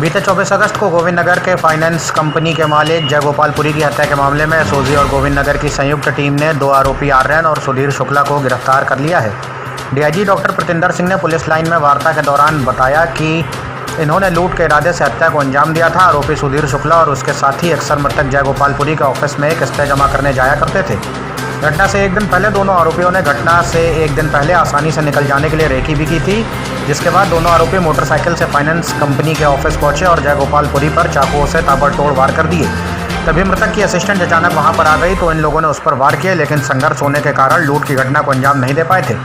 बीते 24 अगस्त को गोविंद नगर के फाइनेंस कंपनी के मालिक जयगोपाल पुरी की हत्या के मामले में एसओजी और गोविंद नगर की संयुक्त टीम ने 2 आरोपी आर्यन और सुधीर शुक्ला को गिरफ्तार कर लिया है। डीआईजी डॉक्टर प्रतिंदर सिंह ने पुलिस लाइन में वार्ता के दौरान बताया कि इन्होंने लूट के इरादे से हत्या को अंजाम दिया था। आरोपी सुधीर शुक्ला और उसके साथी अक्सर मृतक जयगोपाल पुरी के ऑफिस में किस्तें जमा करने जाया करते थे। घटना से एक दिन पहले दोनों आरोपियों ने घटना से एक दिन पहले आसानी से निकल जाने के लिए रेकी भी की थी, जिसके बाद दोनों आरोपी मोटरसाइकिल से फाइनेंस कंपनी के ऑफिस पहुंचे और जयगोपाल पुरी पर चाकुओं से ताबड़तोड़ वार कर दिए। तभी मृतक की असिस्टेंट अचानक वहां पर आ गई तो इन लोगों ने उस पर वार किए, लेकिन संघर्ष होने के कारण लूट की घटना को अंजाम नहीं दे पाए थे।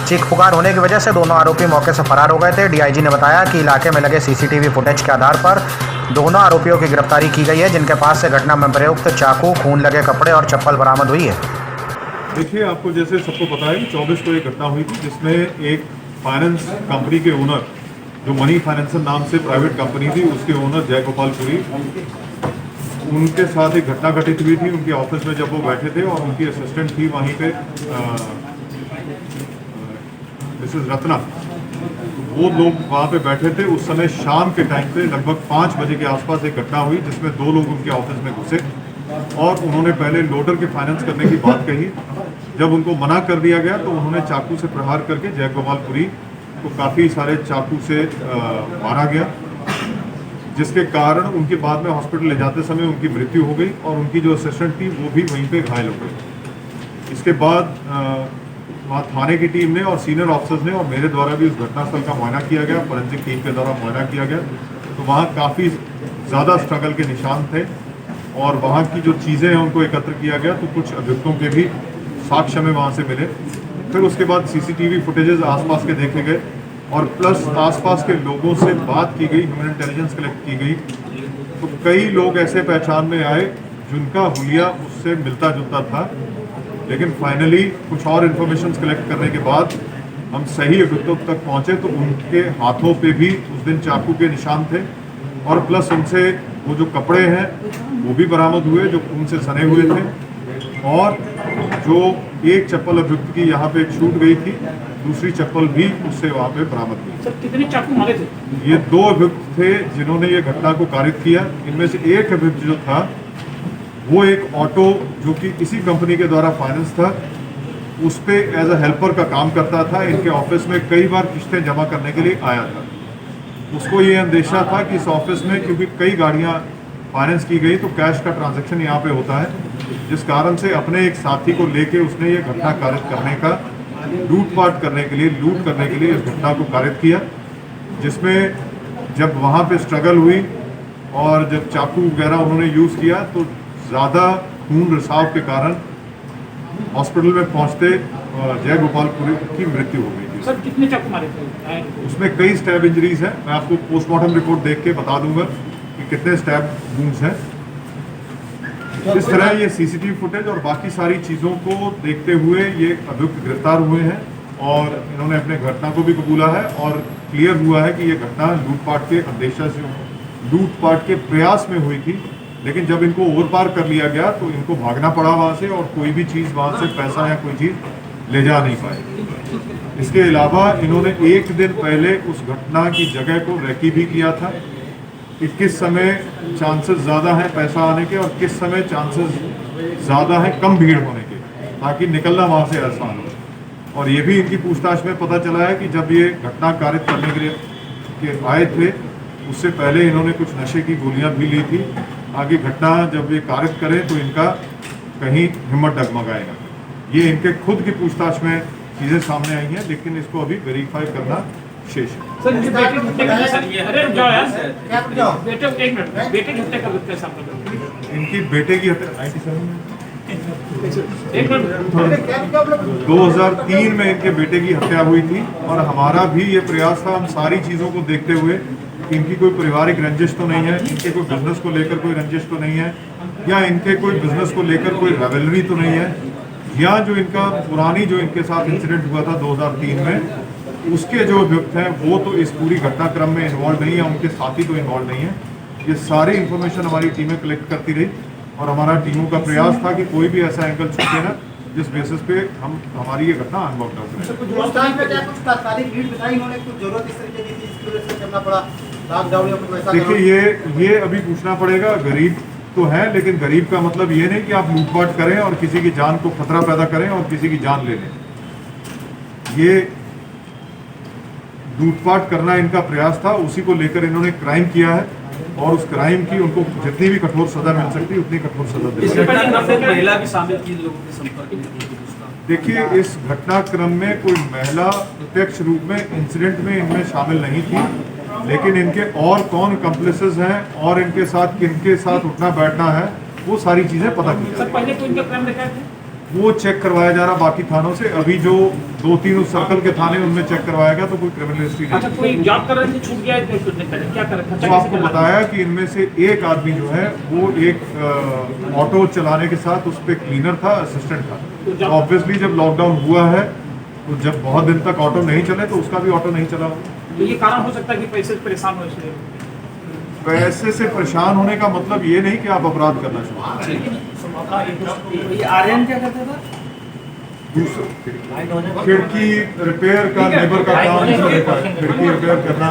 चीख पुकार होने की वजह से दोनों आरोपी मौके से फरार हो गए थे। डीआईजी ने बताया कि इलाके में लगे सीसीटीवी फुटेज के आधार पर दोनों आरोपियों की गिरफ्तारी की गई है, जिनके पास से घटना में प्रयुक्त चाकू, खून लगे कपड़े और चप्पल बरामद हुई है। देखिए, आपको जैसे सबको पता है कि 24 को एक घटना हुई थी जिसमें एक फाइनेंस कंपनी के ओनर, जो मनी फाइनेंसर नाम से प्राइवेट कंपनी थी, उसके ओनर जयगोपाल पुरी, उनके साथ एक घटना घटित हुई थी। उनके ऑफिस में जब वो बैठे थे और उनकी असिस्टेंट थी वहीं पे मिसेस रत्ना, वो लोग वहाँ पे बैठे थे। उस समय शाम के टाइम पे लगभग 5 बजे के आसपास एक घटना हुई जिसमें 2 लोग उनके ऑफिस में घुसे और उन्होंने पहले लोडर के फाइनेंस करने की बात कही। जब उनको मना कर दिया गया तो उन्होंने चाकू से प्रहार करके जयगोपाल पुरी को काफ़ी सारे चाकू से मारा गया, जिसके कारण उनके बाद में हॉस्पिटल ले जाते समय उनकी मृत्यु हो गई और उनकी जो असिस्टेंट थी वो भी वहीं पे घायल हो गई। इसके बाद वहाँ थाने की टीम ने और सीनियर ऑफिसर्स ने और मेरे द्वारा भी उस घटनास्थल का मुआयना किया गया, फोरेंसिक टीम के द्वारा मुआयना किया गया। तो वहाँ काफ़ी ज़्यादा स्ट्रगल के निशान थे और वहाँ की जो चीज़ें हैं उनको एकत्र किया गया। तो कुछ अभियुक्तों के भी साक्ष्य में वहाँ से मिले। फिर उसके बाद सीसीटीवी फुटेजेस आसपास के देखे गए और प्लस आसपास के लोगों से बात की गई, ह्यूमन इंटेलिजेंस कलेक्ट की गई। तो कई लोग ऐसे पहचान में आए जिनका हुलिया उससे मिलता जुलता था, लेकिन फाइनली कुछ और इन्फॉर्मेशन कलेक्ट करने के बाद हम सही अभियुक्तों तक पहुँचे तो उनके हाथों पे भी उस दिन चाकू के निशान थे और प्लस उनसे वो जो कपड़े हैं वो भी बरामद हुए जो खून से सने हुए थे। और जो एक चप्पल अभियुक्त की यहाँ पे छूट गई थी, दूसरी चप्पल भी उससे वहाँ पे बरामद हुई। सर, कितने चाकू मारे थे? ये 2 अभियुक्त थे जिन्होंने ये घटना को कारित किया। इनमें से एक अभियुक्त जो था वो एक ऑटो जो कि इसी कंपनी के द्वारा फाइनेंस था, उस पे एज अ हेल्पर का काम करता था। इनके ऑफिस में कई बार किस्तें जमा करने के लिए आया था। उसको ये अंदेशा था कि इस ऑफिस में क्योंकि कई गाड़ियाँ फाइनेंस की गई तो कैश का ट्रांजैक्शन यहाँ पे होता है, जिस कारण से अपने एक साथी को लेके उसने ये घटना कारित करने का, लूट करने के लिए इस घटना को कारित किया। जिसमें जब वहाँ पे स्ट्रगल हुई और जब चाकू वगैरह उन्होंने यूज़ किया तो ज़्यादा खून रिसाव के कारण हॉस्पिटल में पहुँचते जयगोपाल पुरी की मृत्यु हो गई थी। सर, कितने चाकू मारे थे? उसमें कई स्टैब इंजरीज हैं। मैं आपको पोस्टमार्टम रिपोर्ट देख के बता दूंगा कि कितने स्टैब वुंड्स हैं। इस तरह ये सीसीटीवी फुटेज और बाकी सारी चीज़ों को देखते हुए ये अभियुक्त गिरफ्तार हुए हैं और इन्होंने अपने घटना को भी कबूला है और क्लियर हुआ है कि ये घटना लूटपाट के अंदेशा से, लूटपाट के प्रयास में हुई थी। लेकिन जब इनको ओवर पार कर लिया गया तो इनको भागना पड़ा वहाँ से और कोई भी चीज़ वहाँ से पैसा या कोई चीज़ ले जा नहीं पाए। इसके अलावा इन्होंने एक दिन पहले उस घटना की जगह को रेकी भी किया था कि किस समय चांसेस ज़्यादा हैं पैसा आने के और किस समय चांसेस ज़्यादा हैं कम भीड़ होने के, ताकि निकलना वहाँ से आसान हो। और ये भी इनकी पूछताछ में पता चला है कि जब ये घटना कारित करने के लिए आए थे उससे पहले इन्होंने कुछ नशे की गोलियाँ भी ली थी। आगे घटना जब ये कारित करें तो इनका कहीं हिम्मत डगमगाएगा। ये इनके खुद की पूछताछ में चीज़ें सामने आई हैं, लेकिन इसको अभी वेरीफाई करना शेष है। सर, इनके बेटे की हत्या का सर, अरे जाओ यार, बेटे एक मिनट, बेटे की हत्या का कैसा आपका? इनकी बेटे की हत्या 97 में, 2003 में इनके बेटे की हत्या हुई थी और हमारा भी ये प्रयास था, हम सारी चीज़ों को देखते हुए कि इनकी कोई पारिवारिक रंजिश तो नहीं है, इनके कोई बिजनेस को लेकर कोई रंजिश तो नहीं है, या इनके कोई बिजनेस को लेकर कोई रेवलरी तो नहीं है, या जो इनका पुरानी जो इनके साथ इंसिडेंट हुआ था 2003 में, उसके जो अभियुक्त हैं वो तो इस पूरी घटनाक्रम में इन्वॉल्व नहीं है, उनके साथी तो इन्वॉल्व नहीं है। ये सारी इन्फॉर्मेशन हमारी टीमें कलेक्ट करती रही और हमारा टीमों का प्रयास था कि कोई भी ऐसा एंगल छूटे ना जिस बेसिस पे हम हमारी ये घटना अनवर्कड आउट है। कुछ तात्कालिक लीड बताई, इन्होंने कुछ जरूरत इस तरीके की थी, इसकी वजह से करना पड़ा। देखिए ये अभी पूछना पड़ेगा। गरीब तो है, लेकिन गरीब का मतलब ये नहीं कि आप लूटपाट करें और किसी की जान को खतरा पैदा करें और किसी की जान ले लें। ये लूटपाट करना इनका प्रयास था, उसी को लेकर इन्होंने क्राइम किया है और उस क्राइम की उनको जितनी भी कठोर सजा मिल सकती है उतनी कठोर सजा इस देनी। घटनाक्रम में महिला भी शामिल थी, लोगों के संपर्क में थी। देखिए, इस घटनाक्रम में कोई महिला प्रत्यक्ष रूप में इंसिडेंट में इनमें शामिल नहीं थी, लेकिन इनके और कौन कंप्लिसेस हैं और इनके साथ किनके साथ उठना बैठना है वो सारी चीजें पता की सर जाएगी। पहले कोई इनका क्राइम दिखाए थे? वो चेक करवाया जा रहा बाकी थानों से। अभी जो 2-3 उस सर्कल के थाने उनमें चेक करवाया गया तो कोई क्रिमिनल हिस्ट्री अच्छा, नहीं। कोई जॉब कर रहे थे, छूट गया है, क्या कर रखा? तो आपको बताया कि इनमें से एक आदमी जो है वो एक ऑटो चलाने के साथ उस पर क्लीनर था, असिस्टेंट था। ऑब्वियसली जब लॉकडाउन हुआ है तो जब बहुत दिन तक ऑटो नहीं चले तो उसका भी ऑटो नहीं चला। तो ये कारण हो सकता है कि पैसे से परेशान हो इसलिए। पैसे से परेशान होने का मतलब ये नहीं कि आप अपराध करना चाहिए। ये आर्यन क्या करता था? खिड़की रिपेयर का, लेबर का काम, खिड़की रिपेयर करना।